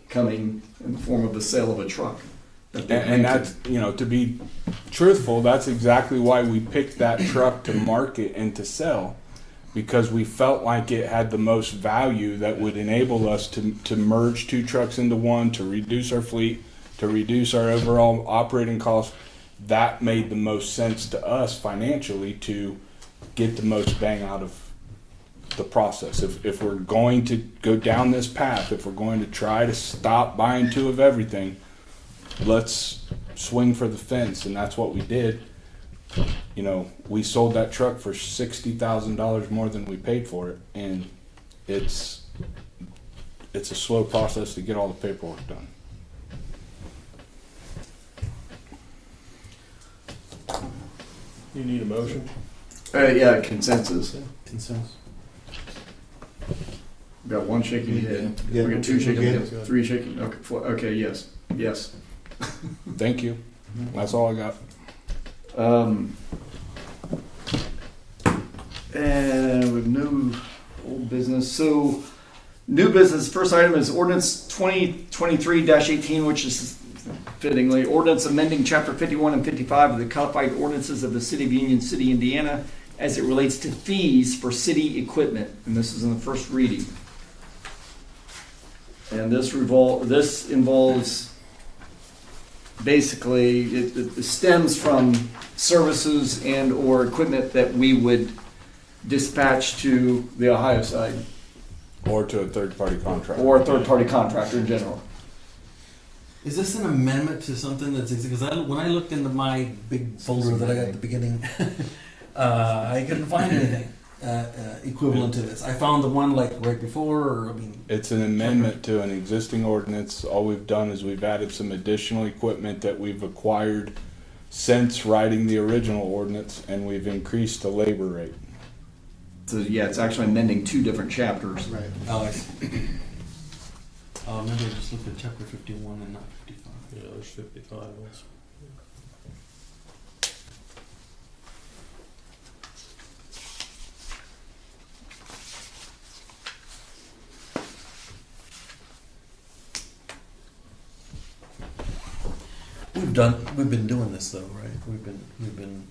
coming in the form of the sale of a truck. And that's, you know, to be truthful, that's exactly why we picked that truck to market and to sell, because we felt like it had the most value that would enable us to merge two trucks into one, to reduce our fleet, to reduce our overall operating costs. That made the most sense to us financially to get the most bang out of the process. If we're going to go down this path, if we're going to try to stop buying two of everything, let's swing for the fence, and that's what we did. You know, we sold that truck for $60,000 more than we paid for it, and it's a slow process to get all the paperwork done. You need a motion? Yeah, consensus. Consensus. We got one shaking head. Yeah. We got two shaking Yeah. heads. Three shaking. Okay, four, okay, yes. Yes. Thank you. That's all I got. And with no old business. So, new business. First item is ordinance 2023-18, which is fittingly ordinance amending chapter 51 and 55 of the codified ordinances of the city of Union City, Indiana, as it relates to fees for city equipment. And this is in the first reading. And this involves basically it stems from services and or equipment that we would dispatch to the Ohio side Or to a third-party contractor. or a third-party contractor in general. Is this an amendment to something that's because when I looked into my big folder that I got at the beginning, I couldn't find anything equivalent to this. I found the one like right before, or I mean, It's an amendment to an existing ordinance. All we've done is we've added some additional equipment that we've acquired since writing the original ordinance, and we've increased the labor rate. So yeah, it's actually amending two different chapters. Right. oh, I see. Maybe I just looked at chapter 51 and not 55. Yeah, there's 55 also. We've been doing this though, right? We've been.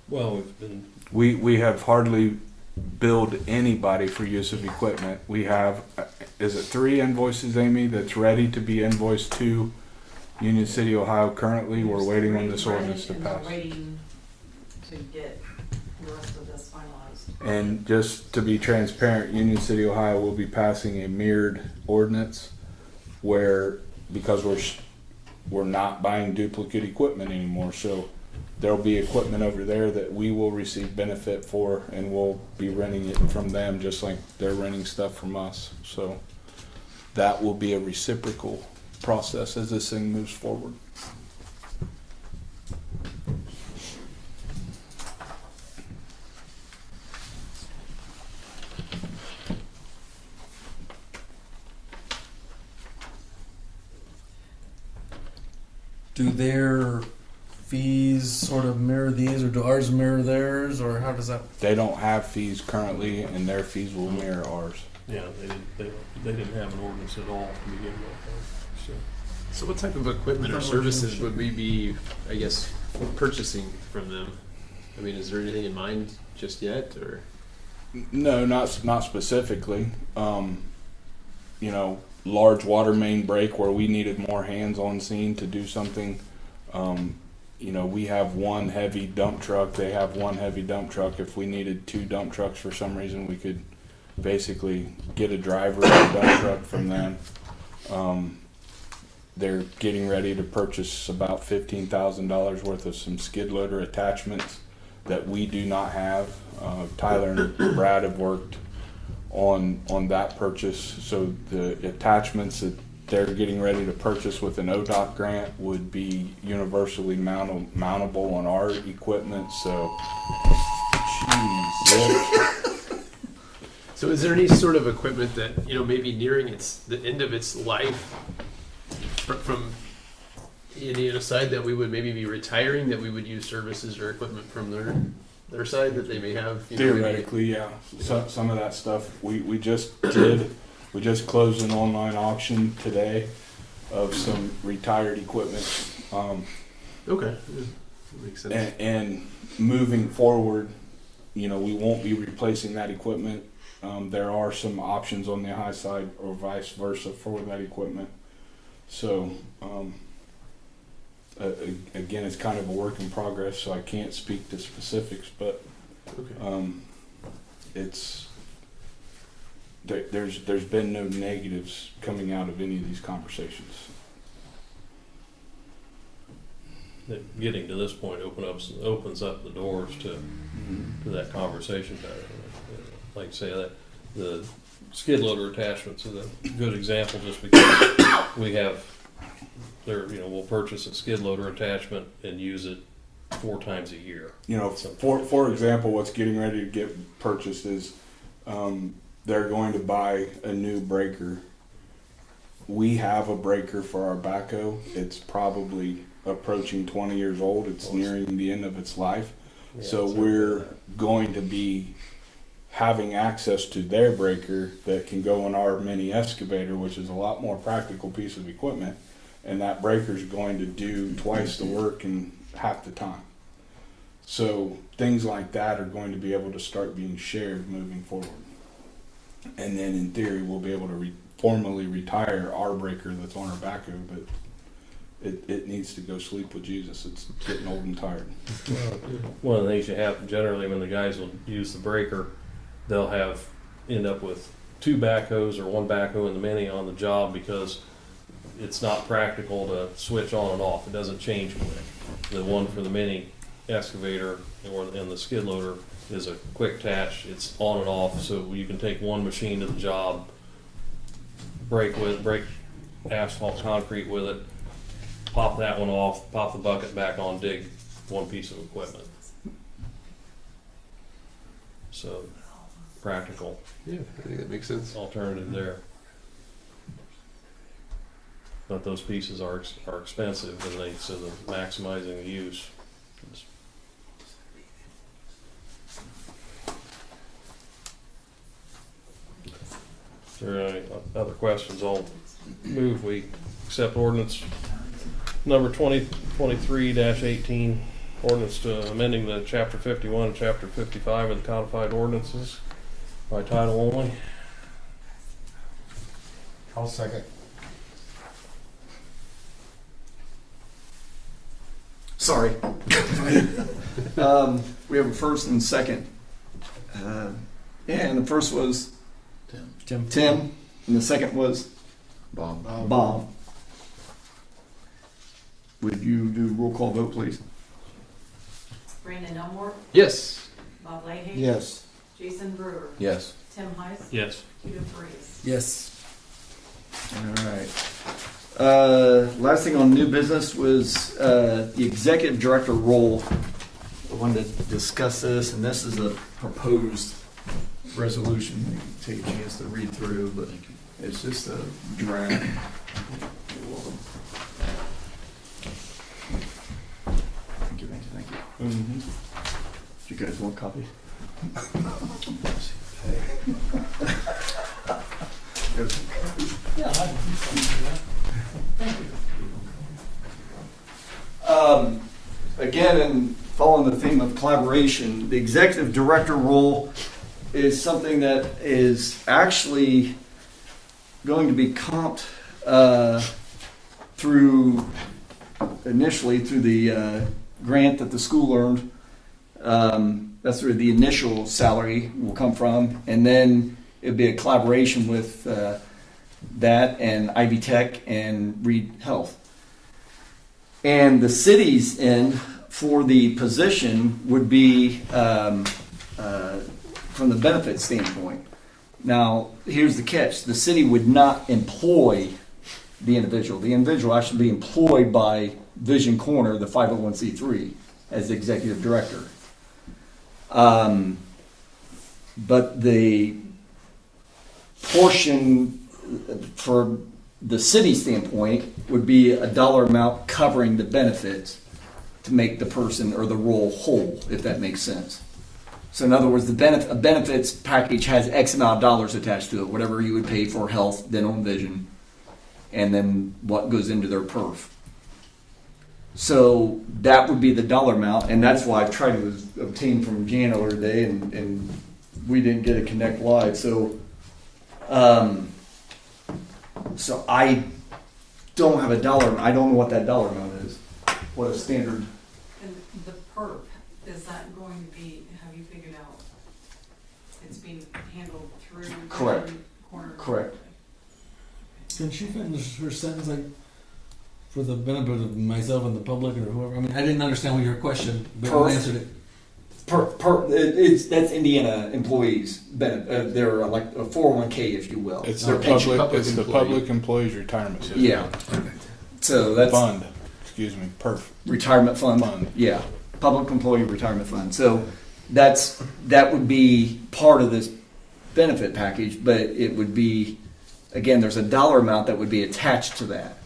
Well, we've been, We have hardly billed anybody for use of equipment. We have, is it 3 invoices, Amy, that's ready to be invoiced to Union City, Ohio currently? We're waiting on this ordinance to And pass. we're waiting to get the rest of this finalized. And just to be transparent, Union City, Ohio will be passing a mirrored ordinance where, because we're not buying duplicate equipment anymore, so there'll be equipment over there that we will receive benefit for, and we'll be renting it from them just like they're renting stuff from us. So that will be a reciprocal process as this thing moves forward. Do their fees sort of mirror these, or do ours mirror theirs, or how does that? They don't have fees currently, and their fees will mirror ours. yeah, they didn't have an ordinance at all to begin with. So. So what type of equipment or services would we be, I guess, purchasing from them? I mean, is there anything in mind just yet, or? No, not specifically. You know, large water main break where we needed more hands on scene to do something. You know, we have one heavy dump truck. They have one heavy dump truck. If we needed 2 dump trucks for some reason, we could basically get a driver and a dump truck from them. They're getting ready to purchase about $15,000 worth of some skid loader attachments that we do not have. Tyler and Brad have worked on that purchase. So the attachments that they're getting ready to purchase with an ODOT grant would be universally mountable on our equipment. So, jeez. So is there any sort of equipment that, you know, maybe nearing the end of its life from Indiana side that we would maybe be retiring, that we would use services or equipment from their side that they may have? You know, Theoretically, yeah. So, some of that stuff we just did. We just closed an online auction today of some retired equipment Okay. Yeah, that makes sense. And moving forward, we won't be replacing that equipment. There are some options on the high side or vice versa for that equipment. So, again, it's kind of a work in progress, so I can't speak to specifics, but Okay. there's been no negatives coming out of any of these conversations. That getting to this point opens up the doors to that conversation. Like say that the skid loader attachments is a good example, just because we have we'll purchase a skid loader attachment and use it 4 times a year. For example, what's getting ready to get purchased is they're going to buy a new breaker. We have a breaker for our backhoe. It's probably approaching 20 years old. It's nearing the end of its life. Yeah, So we're going to be having access to their breaker that can go in our mini excavator, which is a lot more practical piece of equipment. And that breaker is going to do twice the work in half the time. So things like that are going to be able to start being shared moving forward. And then in theory, we'll be able to formally retire our breaker that's on our backhoe, but it needs to go sleep with Jesus. It's getting old and tired. One of the things you have generally when the guys will use the breaker, they'll end up with 2 backhoes or 1 backhoe in the mini on the job because it's not practical to switch on and off. It doesn't change quick. The one for the mini excavator and the skid loader is a quick attach. It's on and off, so you can take one machine to the job, break asphalt concrete with it, pop that one off, pop the bucket back on, dig one piece of equipment. So practical Yeah, I think that makes sense. alternative there. But those pieces are expensive, and so the maximizing the use. Is there any other questions? I'll move we accept ordinance number 2023-18, ordinance to amending the chapter 51 and chapter 55 of the codified ordinances by title only. I'll second. Sorry. We have a first and second. And the first was Tim, and the second was Bob. Would you do roll call vote, please? Brandon Elmore, Yes. Bob Leahy. Yes. Jason Brewer, Yes. Tim Heiss, Yes. Peter Freeze. Yes. All right. Last thing on new business was the executive director role. I wanted to discuss this, and this is a proposed resolution. You can take a chance to read through, but it's just a draft. You're welcome. Thank you. Mm-hmm. Do you guys want a copy? Yeah, I can do something for that. Thank you. Again, and following the theme of collaboration, the executive director role is something that is actually going to be comped initially through the grant that the school earned. That's where the initial salary will come from, and then it'll be a collaboration with that and Ivy Tech and Reed Health. And the city's end for the position would be from the benefit standpoint. Now, here's the catch. The city would not employ the individual. The individual will actually be employed by Vision Corner, the 501c3, as the executive director. But the portion for the city standpoint would be a dollar amount covering the benefits to make the person or the role whole, if that makes sense. So in other words, a benefits package has X amount of dollars attached to it, whatever you would pay for health, dental, and vision, and then what goes into their perf. So that would be the dollar amount, and that's why I tried to obtain from Jan earlier today, and we didn't get a connect live. So, so I don't have a dollar. I don't know what that dollar amount is. What a standard. And the perp, is that going to be, have you figured out, it's being handled through? Correct. Corner? Correct. Can she finish her sentence, like, for the benefit of myself and the public or whoever? I mean, I didn't understand your question, but you answered it. That's Indiana employees. They're like a 401k, if you will. It's Their the pension. public. It's the employee. public employees retirement system. Yeah. So that's Fund. Excuse me. Perf. retirement fund. Fund. Yeah, public employee retirement fund. So that would be part of this benefit package, but it would be, again, there's a dollar amount that would be attached to that.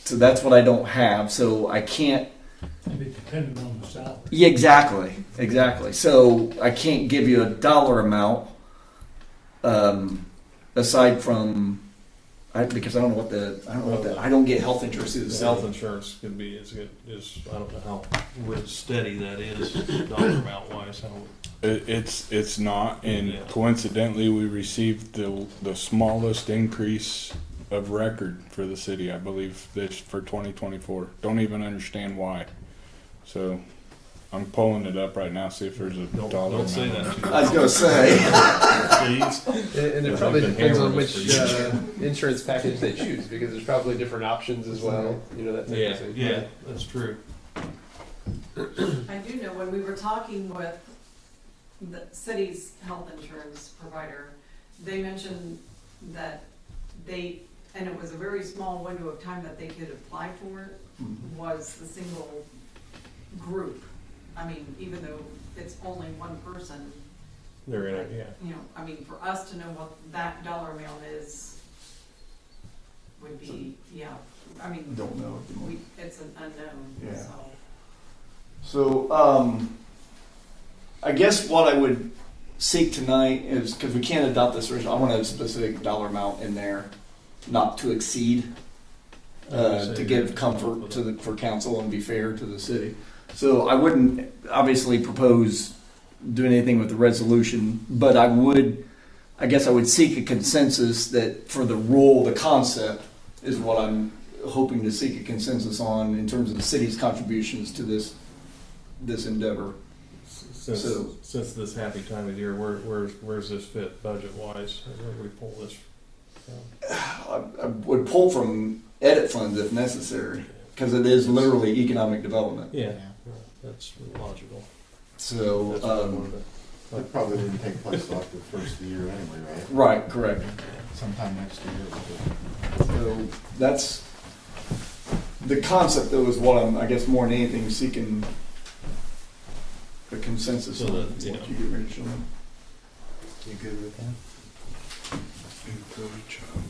So that's what I don't have. So I can't. It'd be dependent on the salary. Yeah, exactly. So I can't give you a dollar amount aside from because I don't know what I don't get health insurance through the The health city. insurance could be is I don't know how steady that is dollar amount wise. How It's not, and Yeah. coincidentally, we received the smallest increase of record for the city, I believe, this for 2024. Don't even understand why. So I'm pulling it up right now, see if there's a dollar. don't say amount. that. I was gonna say. Please. And it Yeah, probably they've been depends on hammering which us for insurance package they choose, because there's probably different options as well. You know, that type Yeah, of thing. yeah, that's true. I do know when we were talking with the city's health insurance provider, they mentioned that and it was a very small window of time that they could apply for it, was the single group. I mean, even though it's only one person, They're in it, yeah. you know, I mean, for us to know what that dollar amount is would be, yeah, I mean, Don't know. it's an unknown, Yeah. so. So, I guess what I would seek tonight is, because we can't adopt this original, I want a specific dollar amount in there, not to exceed, to give comfort for council and be fair to the city. So I wouldn't obviously propose doing anything with the resolution, but I guess I would seek a consensus that for the rule, the concept is what I'm hoping to seek a consensus on in terms of the city's contributions to this endeavor. Since this happy time of year, where's this fit budget wise? Where do we pull this from? I would pull from edit funds if necessary, because it is literally economic development. Yeah, that's logical. So, That's what I wanted to- It probably didn't take place till after the first of the year anyway, right? right, correct. Sometime next year. So that's the concept, though, is what I'm, I guess, more than anything, seeking a consensus So on. that, What yeah. you get ready to show me. You good with that? Employee child.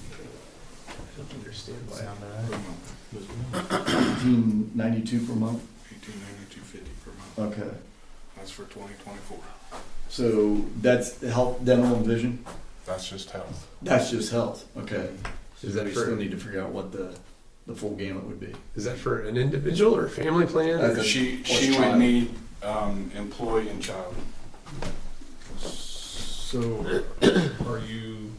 I don't understand why. Sound all right? Per month. $18.92 per month. $1892.50 per month. Okay. That's for 2024. So that's health, dental, and vision. That's just health. That's just health. Okay. Is that we for- still need to figure out what the full gamut would be. Is that for an individual or a family plan? As a- She child. would need employee and child. So, are you,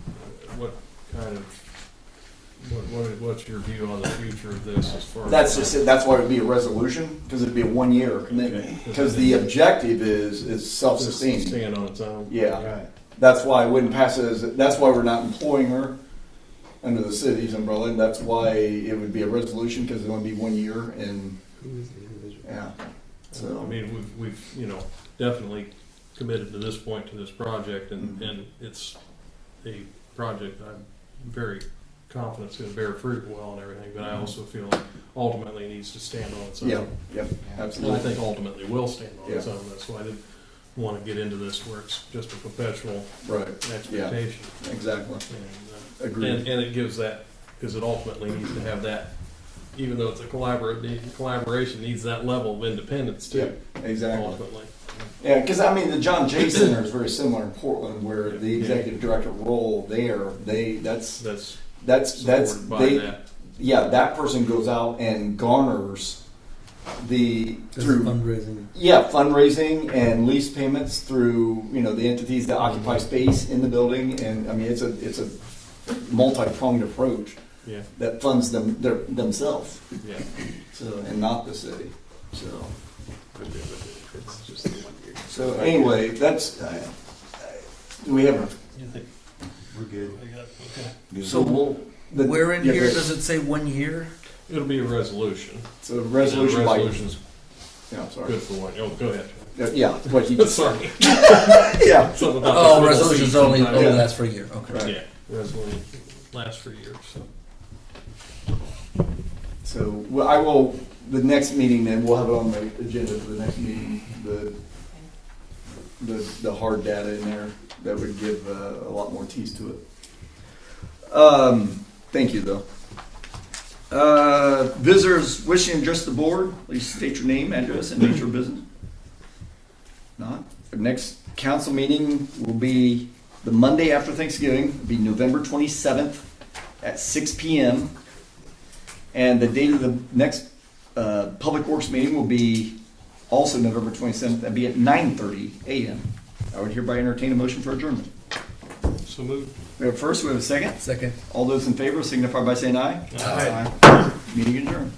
what kind of, what's your view on the future of this as far as? That's just it. That's why it would be a resolution, because it'd be a 1 year commitment. Okay. Because the objective is self-sustaining. Stand on its own. Yeah. Right. That's why I wouldn't pass it as, that's why we're not employing her under the city's umbrella, and that's why it would be a resolution, because it'd only be 1 year, and, Who is the individual? yeah. I So, mean, we've, definitely committed to this point, to this project, and it's a project I'm very confident is gonna bear fruit well and everything, but I also feel like ultimately it needs to stand on its own. yeah, yep, And I absolutely. think ultimately will stand on its Yeah. own. That's why I didn't want to get into this where it's just a perpetual Right, expectation. exactly. And, Agreed. and it gives that, because it ultimately needs to have that, even though it's a collaboration, needs that level of independence Yeah, too, exactly. ultimately. Yeah, because I mean, the John Jay Center is very similar in Portland, where the Yeah. executive director role there, that's That's that's supported by they that. yeah, that person goes out and garners the This is through fundraising. yeah fundraising and lease payments through the entities that occupy space in the building, and I mean it's a multi-pronged approach Yeah, that funds themselves, yeah. so and not the city. So It's just the 1 year. so anyway, that's we have You think, We're good. I got, okay. so we'll Where in yeah, here the- does it say 1 year? It'll be a resolution. so resolution by Resolution's yeah sorry good for one. Oh, go ahead. yeah what you just Sorry. yeah Something about Oh, the resolutions seat only sometimes. lasts for a year. Okay. Right. Yeah, resolution lasts for years, so. So well, I will, the next meeting then, we'll have it on the agenda for the next meeting, the hard data in there that would give a lot more teeth to it. Thank you though. Visitors wishing to address the board, please state your name, address, and nature of business. Not. The next council meeting will be the Monday after Thanksgiving, it'll be November 27th at 6 p.m. And the date of the next Public Works meeting will be also November 27th. That'd be at 9:30 a.m. I would hereby entertain a motion for adjournment. So moved. We have a first, we have a second. Second. All those in favor signify by saying aye. Aye. Aye. Meeting adjourned.